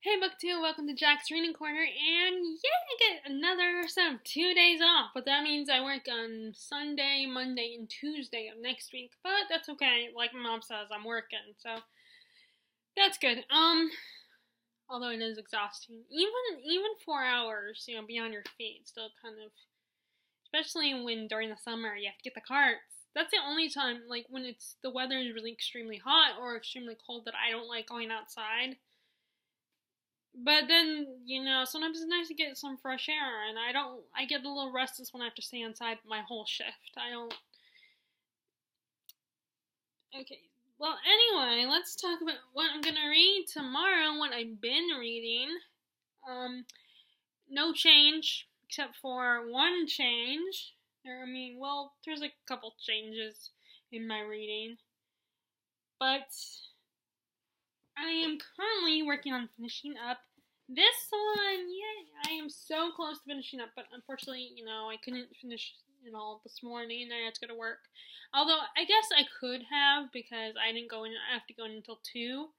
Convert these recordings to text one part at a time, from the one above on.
Hey BookTube, welcome to Jack's Reading Corner, and yeah, I get another set of 2 days off, but that means I work on Sunday, Monday, and Tuesday of next week, but that's okay. Like my mom says, I'm working, so that's good. Although it is exhausting. Even 4 hours, be on your feet, still kind of, especially when during the summer you have to get the carts. That's the only time, like when the weather is really extremely hot or extremely cold, that I don't like going outside. But then, sometimes it's nice to get some fresh air, and I get a little restless when I have to stay inside my whole shift. Okay. Well, anyway, let's talk about what I'm gonna read tomorrow, what I've been reading. No change, except for one change. There's a couple changes in my reading. But I am currently working on finishing up this one. Yay! I am so close to finishing up, but unfortunately, I couldn't finish it all this morning. I had to go to work. Although I guess I could have, because I didn't go in. I have to go in until 2.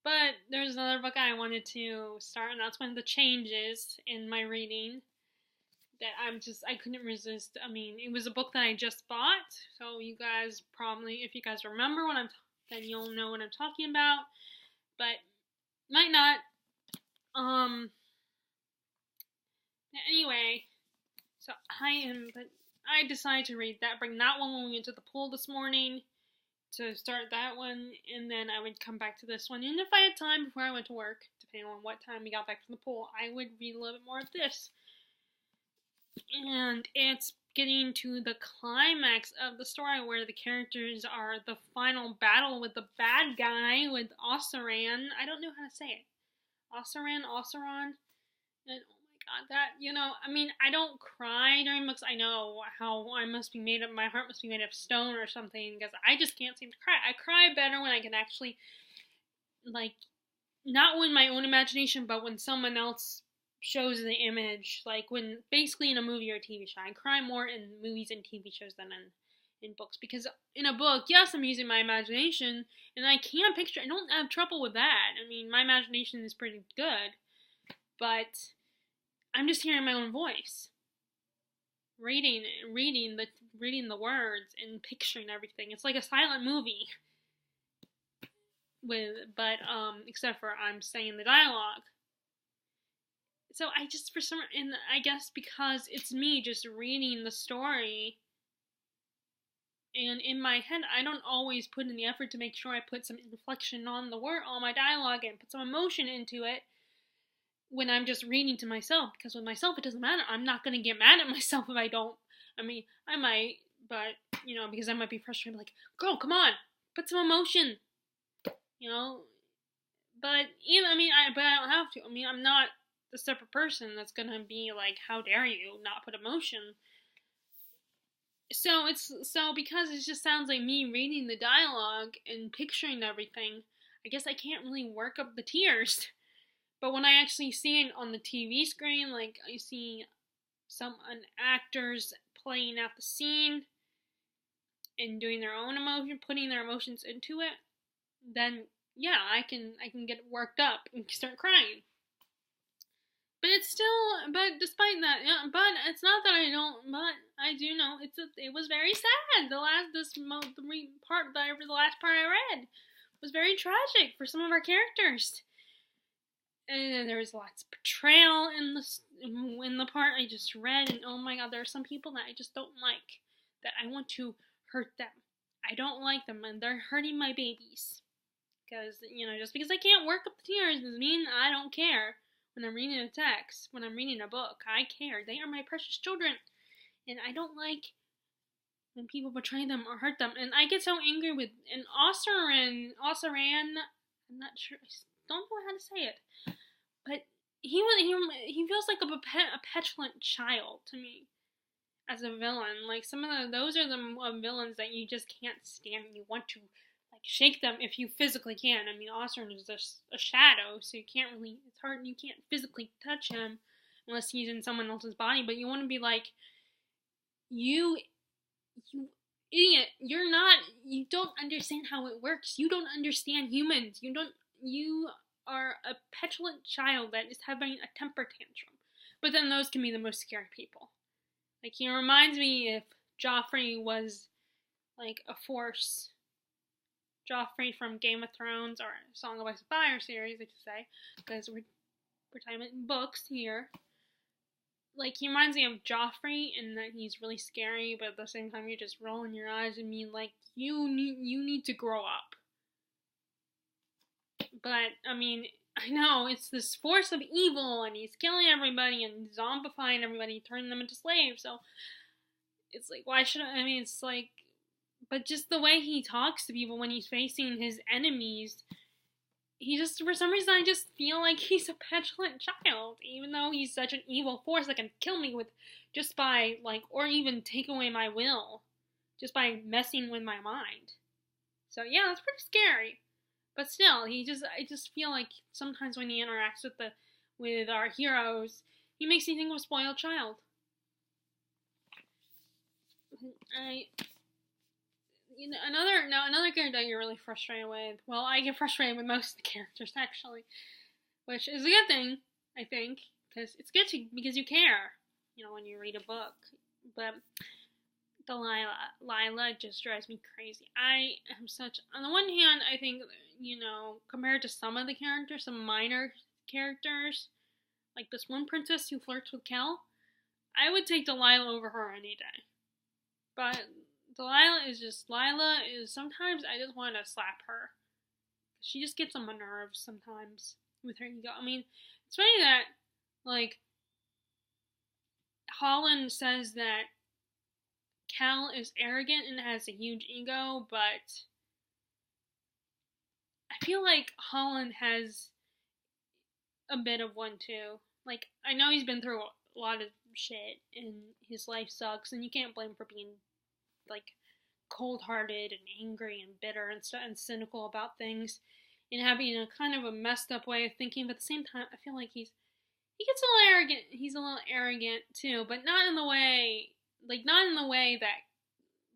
But there's another book I wanted to start, and that's one of the changes in my reading that I couldn't resist. It was a book that I just bought, so you guys probably, if you guys remember then you'll know what I'm talking about. But might not. Anyway, so I decided to bring that one when we went to the pool this morning, to start that one, and then I would come back to this one. And if I had time before I went to work, depending on what time we got back from the pool, I would read a little bit more of this. And it's getting to the climax of the story, where the characters are the final battle with the bad guy, with Oseran. I don't know how to say it. Oseran. And oh my god, I don't cry during books. I know how my heart must be made of stone or something, because I just can't seem to cry. I cry better when I can actually, not with my own imagination, but when someone else shows the image, like when basically in a movie or a TV show. I cry more in movies and TV shows than in books, because in a book, yes, I'm using my imagination, and I can picture. I don't have trouble with that. My imagination is pretty good, but I'm just hearing my own voice, reading the words and picturing everything. It's like a silent movie, except for I'm saying the dialogue. So I guess because it's me just reading the story, and in my head, I don't always put in the effort to make sure I put some inflection on my dialogue, and put some emotion into it when I'm just reading to myself. Because with myself, it doesn't matter. I'm not going to get mad at myself if I don't. I might, but, because I might be frustrated, like, girl, come on, put some emotion, But, but I don't have to. I'm not the separate person that's going to be like, how dare you not put emotion. So because it just sounds like me reading the dialogue and picturing everything, I guess I can't really work up the tears. But when I actually see it on the TV screen, like I see some actors playing out the scene and doing their own emotion, putting their emotions into it, then yeah, I can get worked up and start crying. But despite that, yeah, but it's not that I don't, but I do know it was very sad. The last part I read was very tragic for some of our characters. And there was lots of betrayal in the part I just read, and oh my god, there are some people that I just don't like, that I want to hurt them. I don't like them, and they're hurting my babies. Because, just because I can't work up the tears doesn't mean I don't care. When I'm reading a text, when I'm reading a book, I care. They are my precious children. And I don't like when people betray them or hurt them. And I get so angry with Oseran, I'm not sure, I don't know how to say it. But he feels like a petulant child to me as a villain. Like those are the villains that you just can't stand. You want to shake them if you physically can. Oseran is just a shadow, so you can't really. It's hard. You can't physically touch him unless he's in someone else's body. But you want to be like, you idiot! You're not. You don't understand how it works. You don't understand humans. You are a petulant child that is having a temper tantrum. But then those can be the most scary people. Like, he reminds me if Joffrey was, like, a force. Joffrey from Game of Thrones, or Song of Ice and Fire series, I should say, because we're talking about books here. Like, he reminds me of Joffrey in that he's really scary, but at the same time you're just rolling your eyes and being like, you need to grow up. But, I mean, I know, it's this force of evil, and he's killing everybody, and zombifying everybody, turning them into slaves, so it's like, why should I mean, it's like, but just the way he talks to people when he's facing his enemies, he just, for some reason, I just feel like he's a petulant child, even though he's such an evil force that can kill me with, just by, like, or even take away my will, just by messing with my mind. So, yeah, that's pretty scary. But still, I just feel like sometimes when he interacts with our heroes, he makes me think of a spoiled child. Another character that you're really frustrated with. Well, I get frustrated with most of the characters, actually, which is a good thing, I think, because it's good because you care, when you read a book. But Lila just drives me crazy. I am on the one hand, I think, compared to some of the characters, some minor characters, like this one princess who flirts with Kel, I would take Delilah over her any day. But Lila is, sometimes I just want to slap her. She just gets on my nerves sometimes with her ego. I mean, it's funny that, like, Holland says that Kel is arrogant and has a huge ego, but I feel like Holland has a bit of one too. Like, I know he's been through a lot of shit and his life sucks, and you can't blame him for being, like, cold-hearted and angry and bitter and cynical about things and having a kind of a messed up way of thinking, but at the same time, I feel like he gets a little arrogant. He's a little arrogant too, but not in the way that,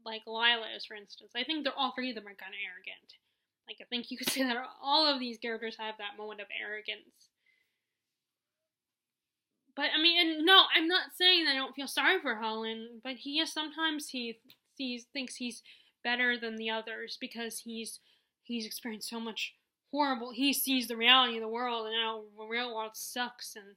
like, Lila is, for instance. I think all three of them are kind of arrogant. Like, I think you could say that all of these characters have that moment of arrogance. But, I mean, and no, I'm not saying that I don't feel sorry for Holland, but sometimes he thinks he's better than the others because he's experienced so much horrible. He sees the reality of the world and how the real world sucks, and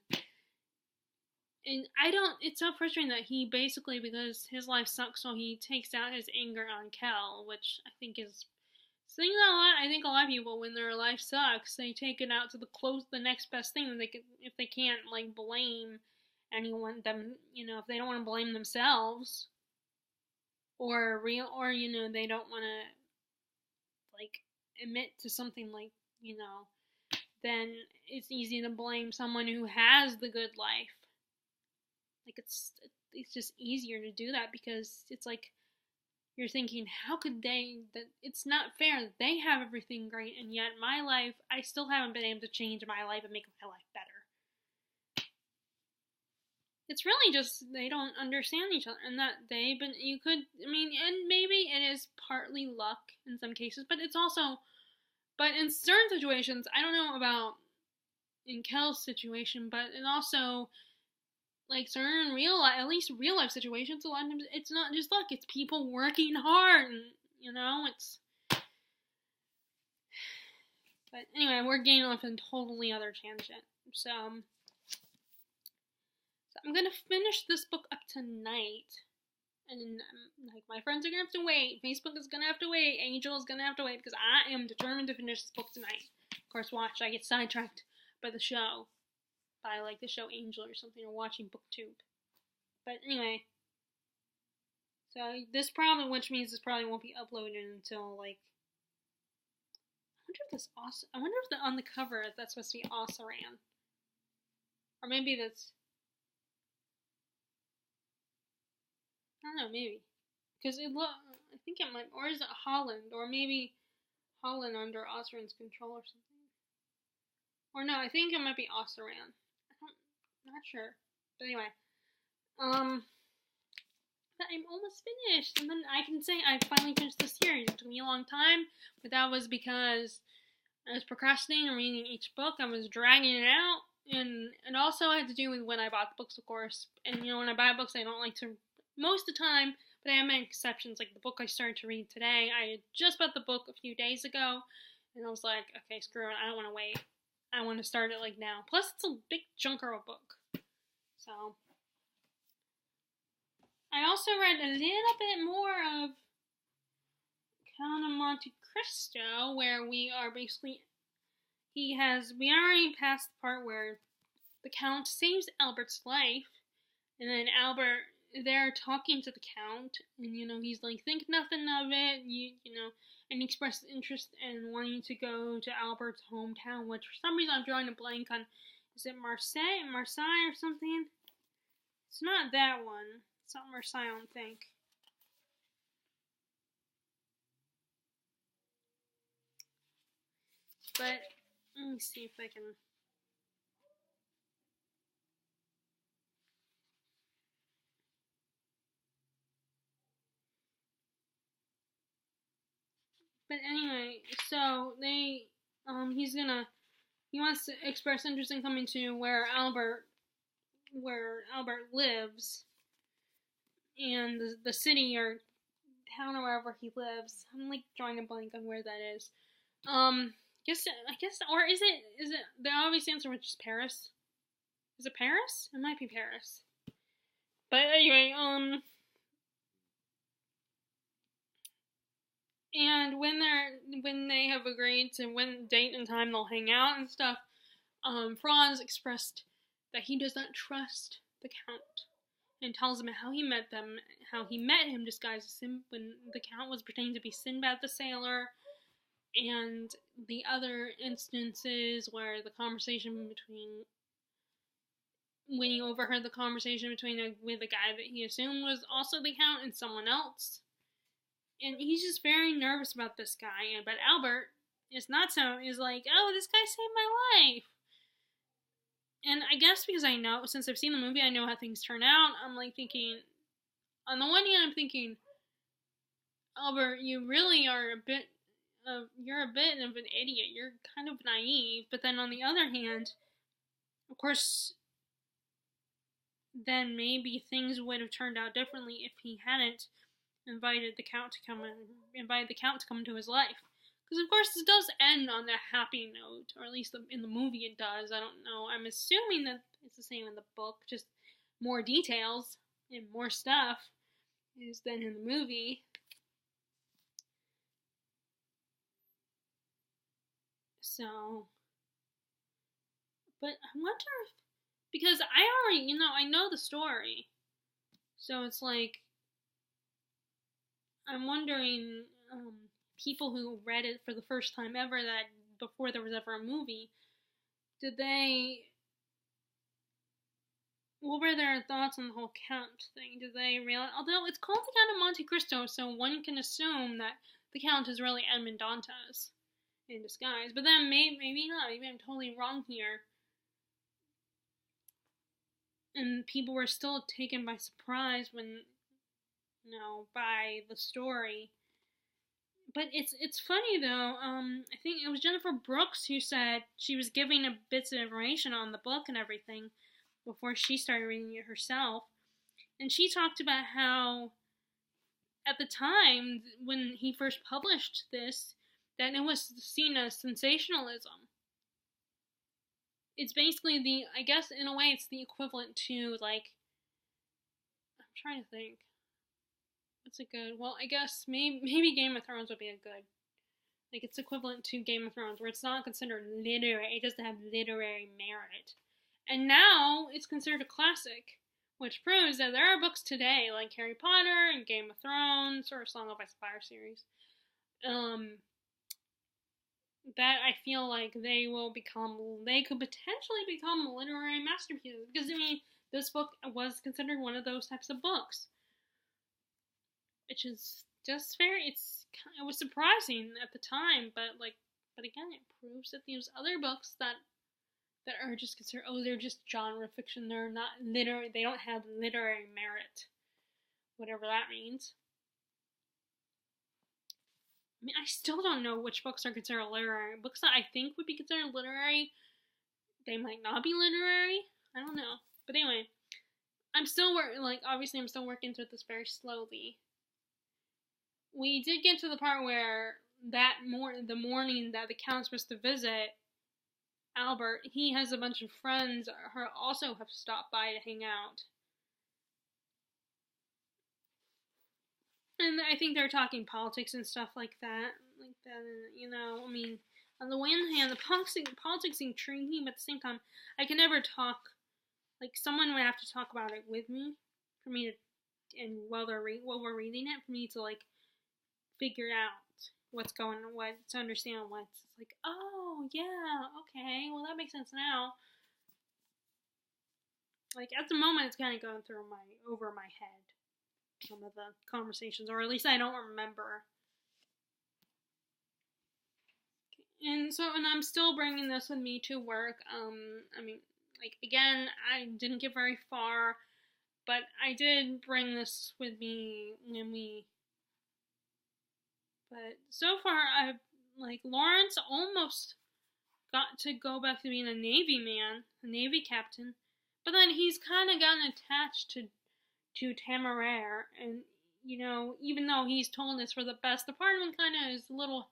it's so frustrating that he basically, because his life sucks, so he takes out his anger on Kel, which I think is something that I think a lot of people, when their life sucks, they take it out to the next best thing that they could, if they can't, like, blame anyone, if they don't want to blame themselves, or they don't want to, like, admit to something, like, then it's easy to blame someone who has the good life. Like, it's just easier to do that because it's like you're thinking, how could that it's not fair that they have everything great and yet my life, I still haven't been able to change my life and make my life better. It's really just they don't understand each other, and that and maybe it is partly luck in some cases, but it's also, but in certain situations, I don't know about in Kel's situation, but it also, like, certain at least real life situations, a lot of times it's not just luck, it's people working hard, and, it's, but anyway, we're getting off a totally other tangent, so I'm gonna finish this book up tonight, and, like, my friends are gonna have to wait, Facebook is gonna have to wait, Angel is gonna have to wait, because I am determined to finish this book tonight. Of course, watch, I get sidetracked by the show. By, like, the show Angel or something, or watching BookTube. But anyway, so this probably, which means this probably won't be uploaded until, like, I wonder if on the cover that's supposed to be Osaran, or maybe that's, I don't know, maybe, because I think it might, or is it Holland, or maybe Holland under Osaran's control or something, or no, I think it might be Osaran. Not sure. But anyway. But I'm almost finished. And then I can say I finally finished the series. It took me a long time. But that was because I was procrastinating on reading each book. I was dragging it out, and it also had to do with when I bought the books, of course. And when I buy books, I don't like to most of the time, but I have my exceptions. Like the book I started to read today, I had just bought the book a few days ago, and I was like, okay, screw it, I don't want to wait. I want to start it like now. Plus, it's a big chunker of a book. So, I also read a little bit more of Count of Monte Cristo, where we are basically, we already passed the part where the Count saves Albert's life, and then Albert, they're talking to the Count, and he's like, think nothing of it, and he expressed interest in wanting to go to Albert's hometown, which for some reason I'm drawing a blank on. Is it Marseille or something? It's not that one. It's not Marseille, I don't think. But let me see if I can. But anyway, so he wants to express interest in coming to where Albert lives, and the city or town or wherever he lives. I'm like drawing a blank on where that is. I guess, or is it the obvious answer, which is Paris? Is it Paris? It might be Paris. But anyway, and when they have agreed to when date and time they'll hang out and stuff, Franz expressed that he does not trust the Count, and tells him how he met him disguised as when the Count was pretending to be Sinbad the Sailor, and the other instances where when he overheard the conversation with a guy that he assumed was also the Count and someone else. And he's just very nervous about this guy. But Albert is like, oh, this guy saved my life. And I guess because I know, since I've seen the movie, I know how things turn out. I'm like thinking, on the one hand, I'm thinking, Albert, you really are you're a bit of an idiot. You're kind of naive. But then on the other hand, of course, then maybe things would have turned out differently if he hadn't invited the Count to come into his life. Because of course it does end on a happy note, or at least in the movie it does. I don't know. I'm assuming that it's the same in the book, just more details and more stuff is than in the movie. So, but I wonder if, because I already, I know the story, so it's like, I'm wondering, people who read it for the first time ever, that before there was ever a movie, what were their thoughts on the whole Count thing? Did they realize, although it's called the Count of Monte Cristo, so one can assume that the Count is really Edmond Dantes in disguise, but then maybe not, maybe I'm totally wrong here. And people were still taken by surprise when, by the story. But it's funny though. I think it was Jennifer Brooks who said she was giving a bits of information on the book and everything before she started reading it herself, and she talked about how, at the time when he first published this, that it was seen as sensationalism. It's basically I guess in a way it's the equivalent to, like, I'm trying to think. What's a good, well, I guess maybe Game of Thrones would be a good, like, it's equivalent to Game of Thrones, where it's not considered literary, it doesn't have literary merit. And now it's considered a classic, which proves that there are books today, like Harry Potter and Game of Thrones, or Song of Ice and Fire series, that I feel like they could potentially become literary masterpieces. Because, this book was considered one of those types of books. Which is just it was surprising at the time, but again, it proves that these other books that are just considered, they're just genre fiction, they're not literary, they don't have literary merit, whatever that means. mean, I still don't know which books are considered literary. Books that I think would be considered literary, they might not be literary. I don't know. But anyway, I'm still obviously I'm still working through this very slowly. We did get to the part where the morning that the count's supposed to visit Albert, he has a bunch of friends who also have stopped by to hang out. And I think they're talking politics and stuff like that. I mean, on the one hand, the politics intrigue me, but at the same time, I can never talk. Like, someone would have to talk about it with me for me to, and while we're reading it, for me to, like, figure out to understand what's like, oh, yeah, okay, well, that makes sense now. Like, at the moment, it's kind of going over my head, some of the conversations, or at least I don't remember. And I'm still bringing this with me to work. I mean, like, again, I didn't get very far, but I did bring this with me but so far, Lawrence almost got to go back to being a Navy captain, but then he's kind of gotten attached to Temeraire, and, even though he's told it's for the best, the part of him kind of is a little,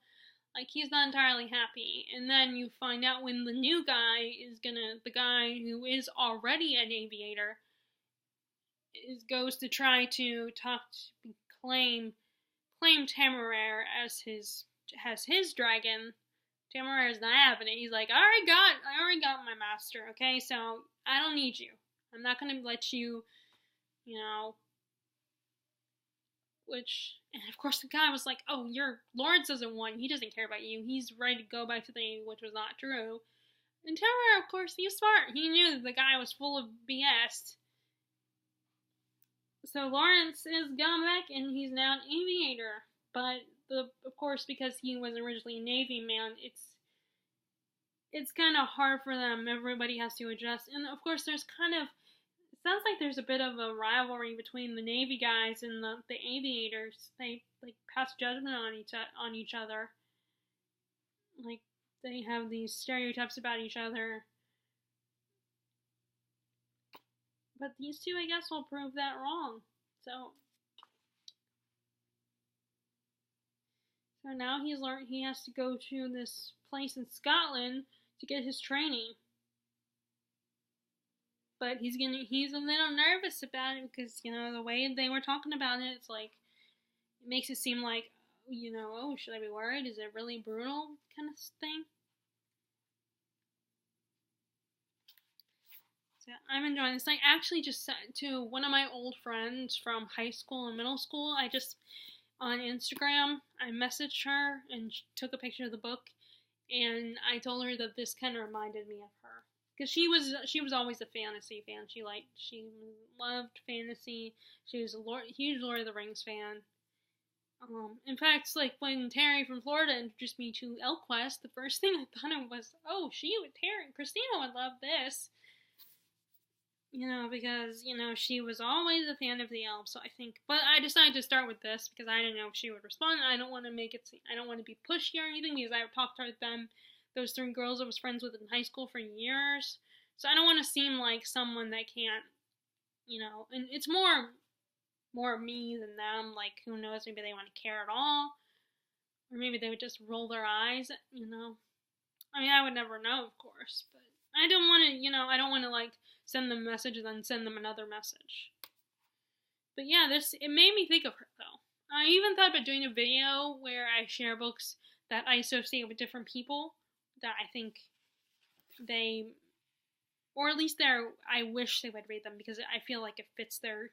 like, he's not entirely happy. And then you find out when the new guy the guy who is already an aviator, goes to try to claim Temeraire as his dragon. Temeraire is not having it. He's like, I already got my master, okay? So I don't need you. I'm not gonna let you, and of course the guy was like, oh, Lawrence doesn't want, he doesn't care about you. He's ready to go back to the Navy, which was not true. And Temeraire, of course, he was smart. He knew that the guy was full of BS. So Lawrence is gone back, and he's now an aviator. But of course, because he was originally a Navy man, it's kind of hard for them. Everybody has to adjust, and of course, it sounds like there's a bit of a rivalry between the Navy guys and the aviators. They pass judgment on each other. Like, they have these stereotypes about each other. But these two, I guess, will prove that wrong. So now he has to go to this place in Scotland to get his training. But he's a little nervous about it because, the way they were talking about it, it's like, it makes it seem like, oh, should I be worried? Is it really brutal kind of thing? So I'm enjoying this. I actually just sent to one of my old friends from high school and middle school. On Instagram, I messaged her and took a picture of the book, and I told her that this kind of reminded me of her. Because she was always a fantasy fan. She loved fantasy. She was a huge Lord of the Rings fan. In fact, like, when Terry from Florida introduced me to ElfQuest, the first thing I thought of was, oh, Christina would love this. Because, she was always a fan of the elves, so I think, but I decided to start with this because I didn't know if she would respond. I don't want to I don't want to be pushy or anything because I've talked to those 3 girls I was friends with in high school for years, so I don't want to seem like someone that can't, and it's more me than them, like, who knows, maybe they want to care at all, or maybe they would just roll their eyes, I mean, I would never know, of course, but I don't want to, like, send them a message and then send them another message. But yeah, it made me think of her, though. I even thought about doing a video where I share books that I associate with different people that I think or at least I wish they would read them because I feel like it fits them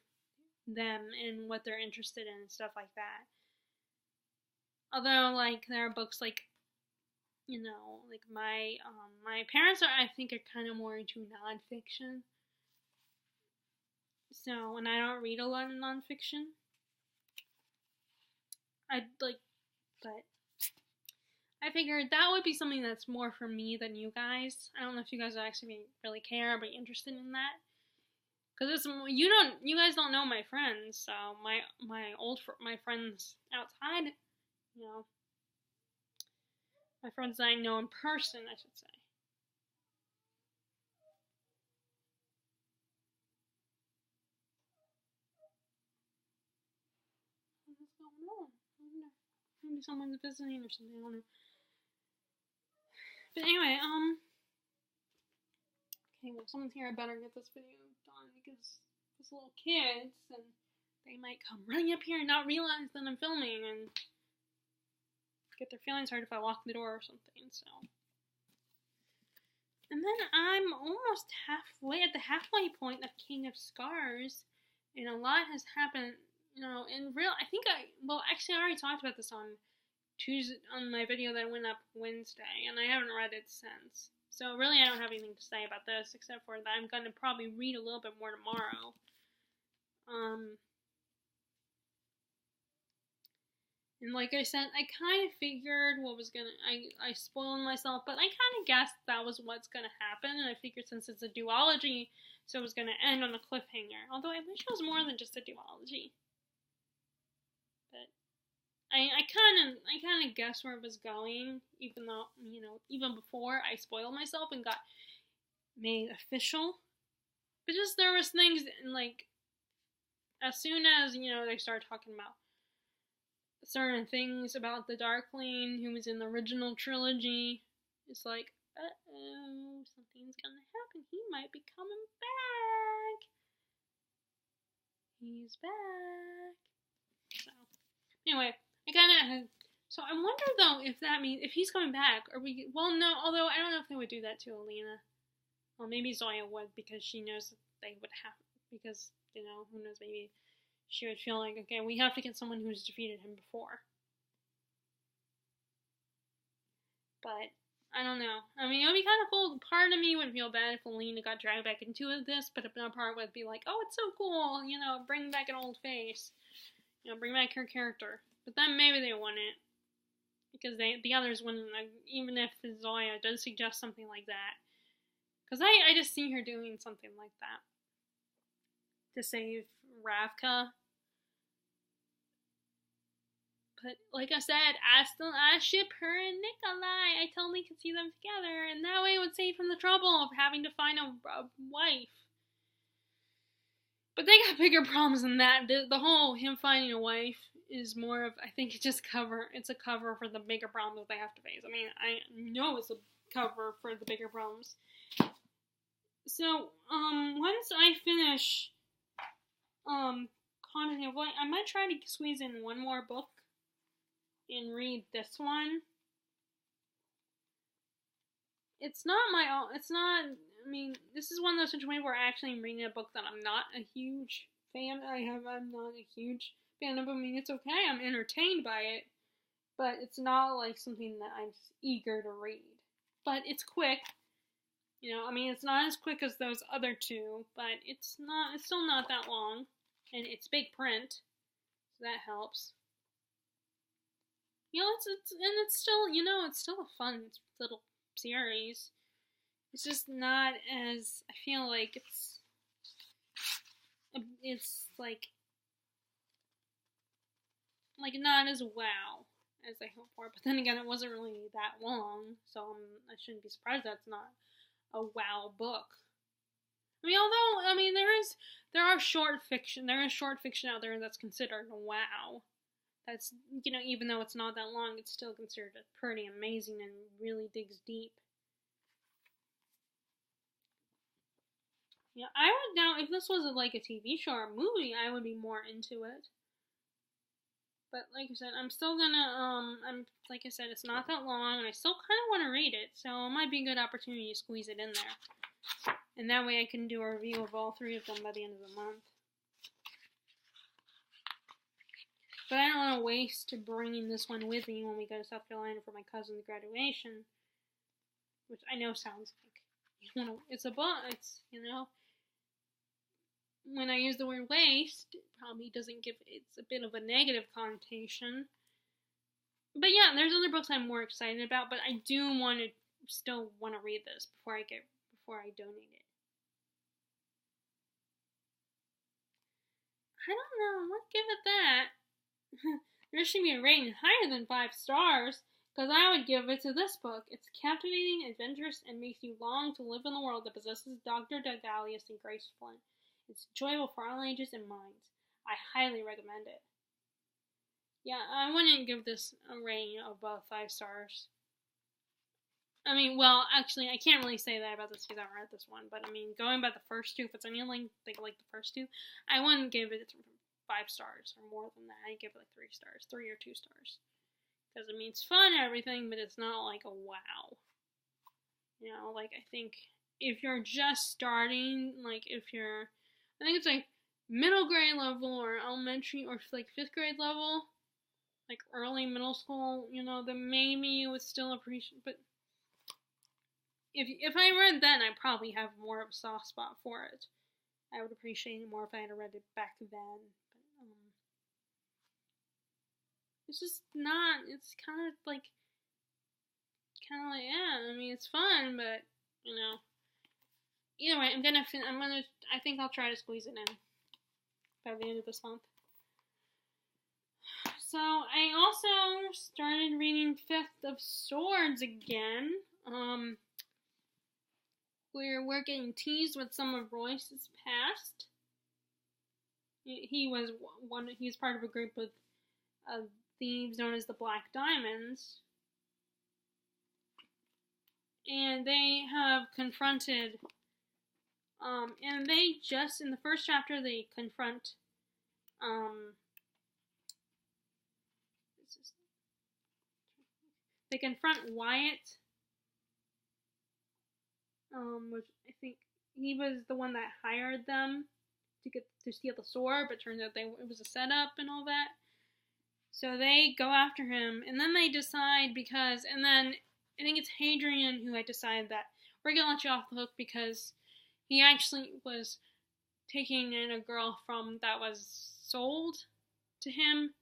and what they're interested in and stuff like that. Although, like, there are books like, like my parents I think are kind of more into nonfiction. So, and I don't read a lot of nonfiction. But I figured that would be something that's more for me than you guys. I don't know if you guys would actually really care or be interested in that. Because you guys don't know my friends, so my friends outside, My friends that I know in person, I should say. What's going on? I don't know. Maybe someone's visiting or something. I don't know. But anyway, okay, well, someone's here. I better get this video done because there's little kids and they might come running up here and not realize that I'm filming and get their feelings hurt if I lock the door or something. So, and then I'm almost halfway at the halfway point of King of Scars, and a lot has happened. You know, I think actually I already talked about this on Tuesday on my video that went up Wednesday, and I haven't read it since. So really, I don't have anything to say about this except for that I'm going to probably read a little bit more tomorrow. And like I said, I kind of figured what was gonna. I spoiled myself, but I kind of guessed that was what's gonna happen, and I figured since it's a duology, so it was gonna end on a cliffhanger. Although I wish it was more than just a duology. But I kind of guessed where it was going, even though, you know, even before I spoiled myself and got made official. But just there was things like, as soon as, you know, they started talking about certain things about the Darkling who was in the original trilogy, it's like, uh-oh, something's gonna happen. He might be coming back. He's back. So, anyway, so I wonder though if that means, if he's coming back, well, no, although I don't know if they would do that to Alina. Well, maybe Zoya would, because she knows that they would have, because, you know, who knows, maybe she would feel like, okay, we have to get someone who's defeated him before. But, I don't know. I mean, it would be kind of cool. Part of me would feel bad if Alina got dragged back into this, but another part would be like, oh, it's so cool, you know, bring back an old face. You know, bring back her character. But then maybe they wouldn't. Because the others wouldn't, even if Zoya does suggest something like that. Because I just see her doing something like that. To save Ravka. But like I said, I ship her and Nikolai. I totally could see them together, and that way it would save him the trouble of having to find a wife. But they got bigger problems than that. The whole him finding a wife is more of, I think it's a cover for the bigger problems that they have to face. I mean, I know it's a cover for the bigger problems. So, once I finish, Continent of Light, I might try to squeeze in one more book and read this one. It's not I mean, this is one of those situations where I actually am reading a book that I'm not a huge fan. I'm not a huge fan of. I mean, it's okay. I'm entertained by it, but it's not like something that I'm eager to read. But it's quick. You know, I mean, it's not as quick as those other two, but it's still not that long, and it's big print, so that helps. You know, it's still, you know, it's still a fun little series. It's just not as, I feel like it's like not as wow as I hoped for. But then again, it wasn't really that long, so I shouldn't be surprised that's not a wow book. I mean, although, I mean, there is short fiction out there that's considered a wow. That's, you know, even though it's not that long, it's still considered pretty amazing and really digs deep. Yeah, I would now, if this was like a TV show or a movie, I would be more into it. But like I said, I'm still gonna, like I said, it's not that long, and I still kind of want to read it, so it might be a good opportunity to squeeze it in there. And that way I can do a review of all three of them by the end of the month. But I don't want to waste bringing this one with me when we go to South Carolina for my cousin's graduation. Which I know sounds like, you know, it's a book, it's, you know, when I use the word waste, it probably doesn't give, it's a bit of a negative connotation. But yeah, there's other books I'm more excited about, but I do still want to read this before I donate it. I don't know, let's give it that. There should be a rating higher than 5 stars. Because I would give it to this book. It's captivating, adventurous, and makes you long to live in the world that possesses Dr. Daedalus and Grace Flint. It's enjoyable for all ages and minds. I highly recommend it. Yeah, I wouldn't give this a rating above 5 stars. I mean, well, actually, I can't really say that about this because I haven't read this one. But I mean, going by the first two, if it's anything like the first two, I wouldn't give it 5 stars or more than that. I'd give it like 3 stars, 3 or 2 stars. Because I mean, it's fun and everything, but it's not like a wow. You know, like I think if you're just starting, like I think it's like middle grade level or elementary or like 5th grade level, like early middle school, you know, then maybe you would still appreciate. But if I read then, I probably have more of a soft spot for it. I would appreciate it more if I had read it back then. But it's just not. It's kind of like yeah. I mean, it's fun, but you know. Either way, I think I'll try to squeeze it in by the end of this month. So I also started reading Fifth of Swords again. We're getting teased with some of Royce's past. He was part of a group of thieves known as the Black Diamonds. And they have confronted, and they just, in the first chapter, they confront, Wyatt, which I think he was the one that hired them to steal the sword, but turns out it was a setup and all that. So they go after him, and then they decide and then I think it's Hadrian who had decided that we're gonna let you off the hook because he actually was taking in a girl that was sold to him,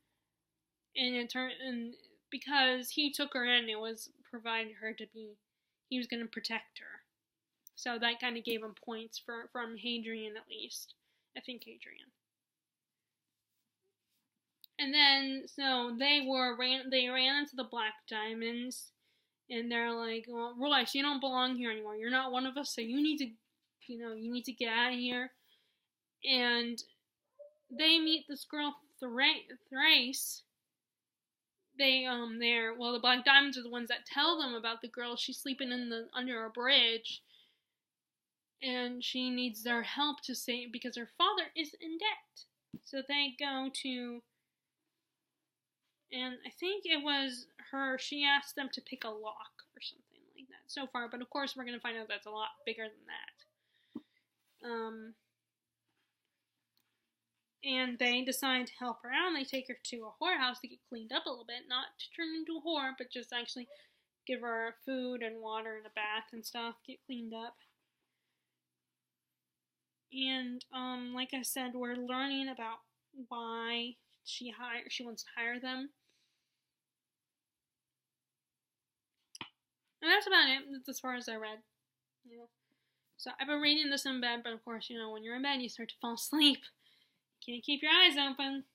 and because he took her in, it was provided her he was gonna protect her. So that kind of gave him points from Hadrian at least. I think Hadrian. And then so they ran into the Black Diamonds, and they're like, "Well, Royce, you don't belong here anymore. You're not one of us, so you need to get out of here." And they meet this girl Thrace. The Black Diamonds are the ones that tell them about the girl. She's sleeping under a bridge, and she needs their help because her father is in debt. So they go to, and I think it was her. She asked them to pick a lock or something like that so far, but of course we're gonna find out that's a lot bigger than that. And they decide to help her out, and they take her to a whorehouse to get cleaned up a little bit. Not to turn into a whore, but just actually give her food and water and a bath and stuff, get cleaned up. And, like I said, we're learning about why she wants to hire them. And that's about it. That's as far as I read. Yeah. So I've been reading this in bed, but of course, when you're in bed, you start to fall asleep. Can't keep your eyes open.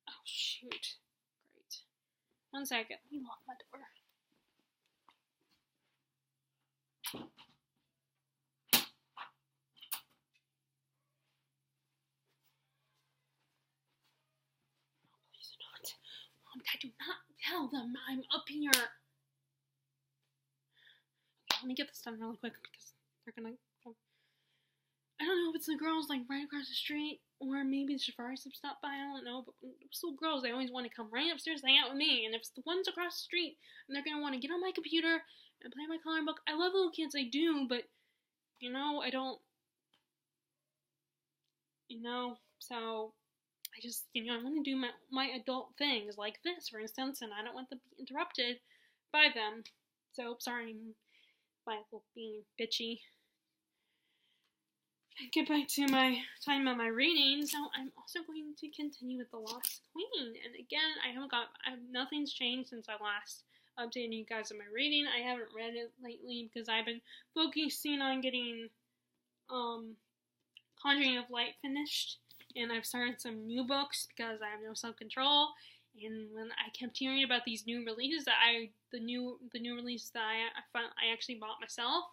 Oh, shoot. Great. 1 second. Let me lock my door. Please do not. Mom, Dad, do not tell them I'm up here. Let me get this done really quick because they're gonna. I don't know if it's the girls like right across the street or maybe the Safaris have stopped by. I don't know, but still girls, they always want to come right upstairs and hang out with me. And if it's the ones across the street, and they're gonna want to get on my computer and play my coloring book. I love little kids, I do, but I don't. So I just I want to do my adult things like this, for instance, and I don't want to be interrupted by them. So sorry. By being bitchy. Get back to my talking about my reading. So I'm also going to continue with The Lost Queen. And again, nothing's changed since I last updated you guys on my reading. I haven't read it lately because I've been focusing on getting Conjuring of Light finished. and I've started some new books because I have no self-control. And when I kept hearing about these new releases the new releases that I actually bought myself,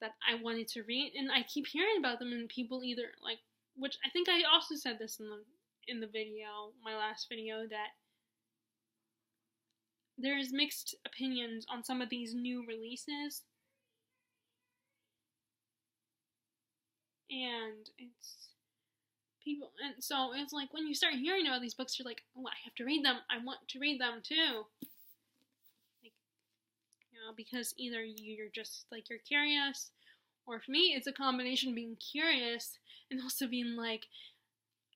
that I wanted to read, and I keep hearing about them, and people either like, which I think I also said this in the video, my last video, that there's mixed opinions on some of these new releases, and it's people, and so it's like when you start hearing about these books, you're like, oh, I have to read them. I want to read them too. Like, because either you're just like you're curious, or for me, it's a combination of being curious and also being like,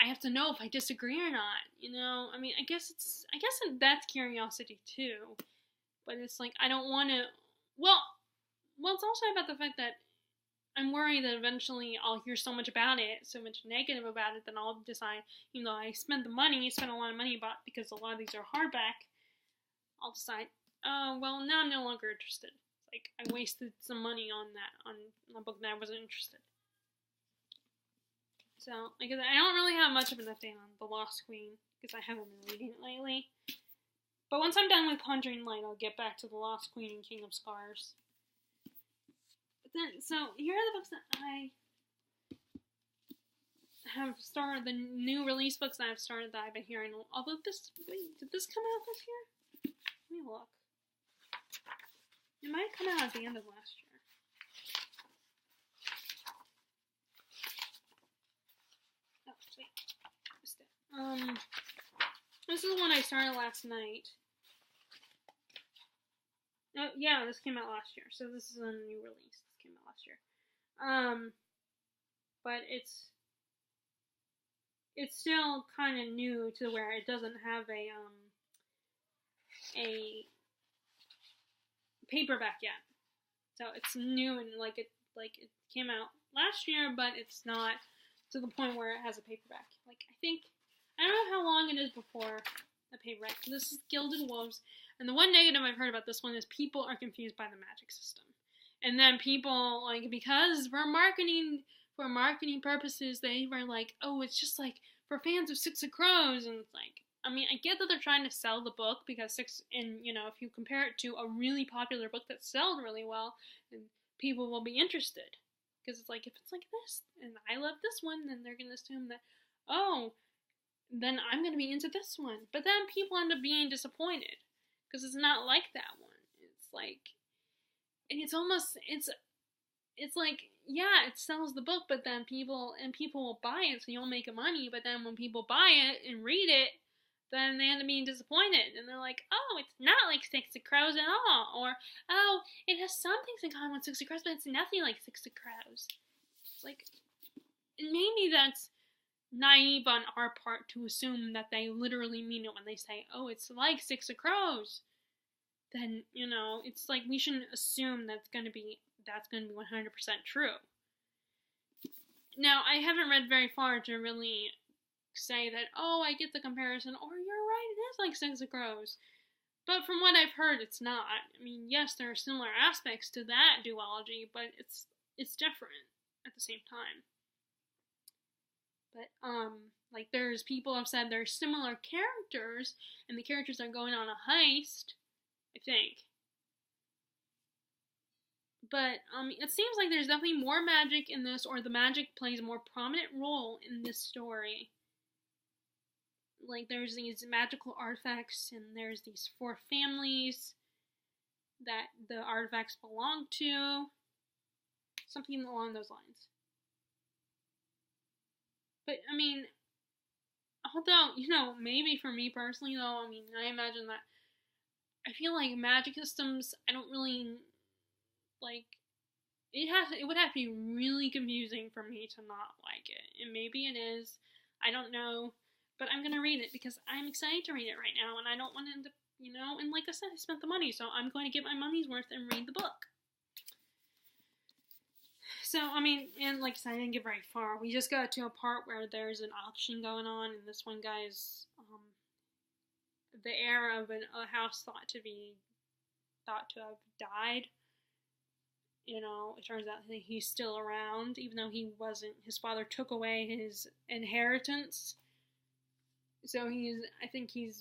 I have to know if I disagree or not. I mean, I guess that's curiosity too, but it's like I don't want to. Well, it's also about the fact that I'm worried that eventually I'll hear so much about it, so much negative about it, then I'll decide, even though I spent a lot of money because a lot of these are hardback, I'll decide, oh, well, now I'm no longer interested. Like, I wasted some money on a book that I wasn't interested. So, like, I don't really have much of an update on The Lost Queen, because I haven't been reading it lately. But once I'm done with Conjuring Light, I'll get back to The Lost Queen and King of Scars. So here are the books that I have started, the new release books that I've started that I've been hearing. Although did this come out this year? Let me look. It might come out at the end of last year. Oh, wait. Missed it. This is the one I started last night. Oh, yeah, this came out last year, so this is a new release. Came out last year. But it's still kind of new to where it doesn't have a paperback yet. So it's new and it came out last year, but it's not to the point where it has a paperback. I don't know how long it is before a paperback. This is Gilded Wolves, and the one negative I've heard about this one is people are confused by the magic system. And then people, because for marketing purposes, they were like, oh, it's just for fans of Six of Crows. And it's I mean, I get that they're trying to sell the book because if you compare it to a really popular book that sold really well, then people will be interested. Because it's if it's like this, and I love this one, then they're going to assume that, oh, then I'm going to be into this one. But then people end up being disappointed. Because it's not like that one. It's and it's almost, it's yeah, it sells the book, but then people will buy it, so you'll make money, but then when people buy it and read it, then they end up being disappointed, and they're like, oh, it's not like Six of Crows at all, or, oh, it has some things in common with Six of Crows, but it's nothing like Six of Crows. It's and maybe that's naive on our part to assume that they literally mean it when they say, oh, it's like Six of Crows. Then, it's we shouldn't assume that's going to be 100% true. Now, I haven't read very far to really say that, oh, I get the comparison, or you're right, it is like Six of Crows. But from what I've heard, it's not. I mean, yes, there are similar aspects to that duology, but it's different at the same time. But, there's people have said there's similar characters, and the characters are going on a heist, I think. But, it seems like there's definitely more magic in this, or the magic plays a more prominent role in this story. There's these magical artifacts, and there's these 4 families that the artifacts belong to. Something along those lines. But, I mean, although, maybe for me personally, though, I mean, I imagine that I feel like magic systems, I don't really, it would have to be really confusing for me to not like it. And maybe it is, I don't know, but I'm gonna read it because I'm excited to read it right now, and I don't want to end up, and like I said, I spent the money, so I'm going to get my money's worth and read the book. So, I mean, and like I said, I didn't get very far. We just got to a part where there's an auction going on, and this one guy's, the heir of a house thought to have died, it turns out that he's still around, even though he wasn't. His father took away his inheritance. So I think he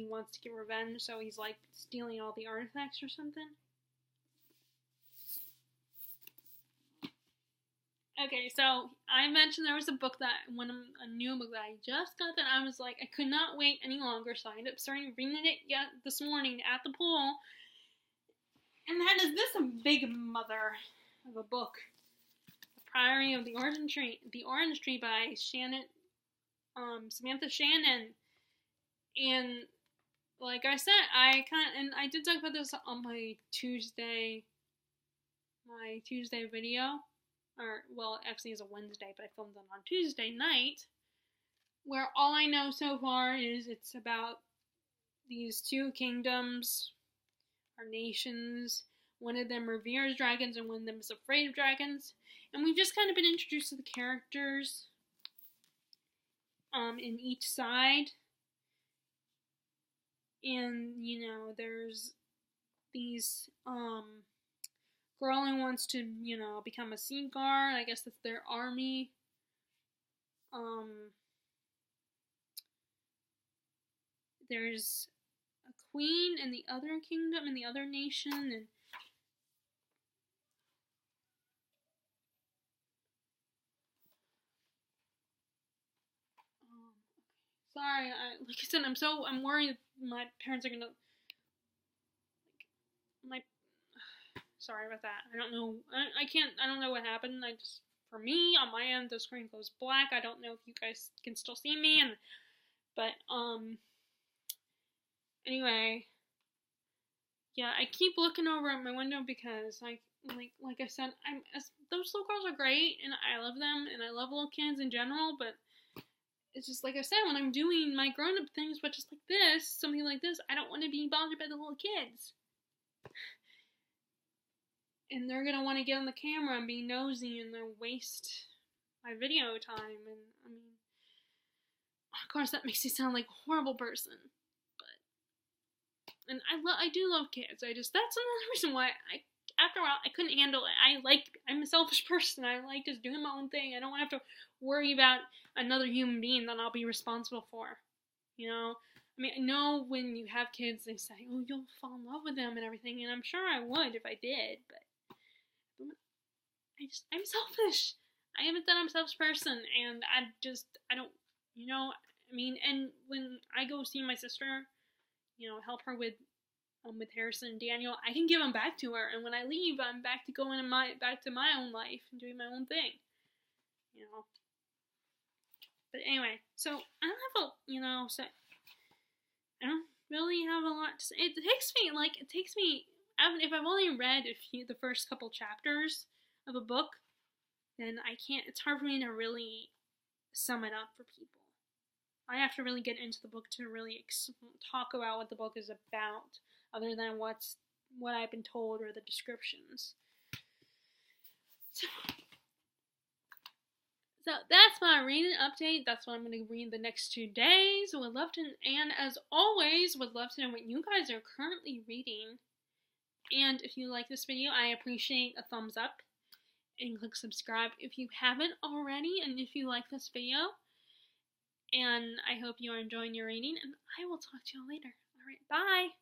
wants to get revenge, so he's like stealing all the artifacts or something. Okay, so I mentioned there was a new book that I just got that I was like, I could not wait any longer, so I ended up starting reading it this morning at the pool. And that is this big mother of a book, The Priory of the Orange Tree by Samantha Shannon. And like I said, I did talk about this on my Tuesday video. Or, well, actually it's a Wednesday, but I filmed it on Tuesday night, where all I know so far is it's about these two kingdoms, or nations. One of them reveres dragons, and one of them is afraid of dragons. And we've just kind of been introduced to the characters in each side. And, there's these, girl who wants to, become a sea guard. I guess that's their army. There's a queen in the other kingdom, in the other nation, and sorry, like I said, I'm worried my parents are gonna, sorry about that. I don't know, I don't know what happened. For me, on my end, the screen goes black. I don't know if you guys can still see me, but anyway, yeah, I keep looking over at my window because like I said, those little girls are great, and I love them, and I love little kids in general, but it's just like I said, when I'm doing my grown-up things, but just like this, something like this, I don't want to be bothered by the little kids. And they're gonna want to get on the camera and be nosy and then waste my video time. And I mean, of course, that makes me sound like a horrible person. And I do love kids. That's another reason why after a while, I couldn't handle it. I'm a selfish person. I like just doing my own thing. I don't want to have to worry about another human being that I'll be responsible for. I mean, I know when you have kids, they say, oh, you'll fall in love with them and everything, and I'm sure I would if I did, but I'm selfish. I haven't said I'm a selfish person, and I don't, I mean, and when I go see my sister, help her with Harrison and Daniel, I can give them back to her, and when I leave, I'm back to going back to my own life and doing my own thing, But anyway, so I don't have I don't really have a lot to say. It takes me, if I've only read the first couple chapters of a book, then it's hard for me to really sum it up for people. I have to really get into the book to really talk about what the book is about, other than what I've been told or the descriptions. So that's my reading update. That's what I'm going to read the next 2 days. And as always, would love to know what you guys are currently reading. And if you like this video, I appreciate a thumbs up. And click subscribe if you haven't already, and if you like this video. And I hope you are enjoying your reading, and I will talk to you all later. Alright, bye!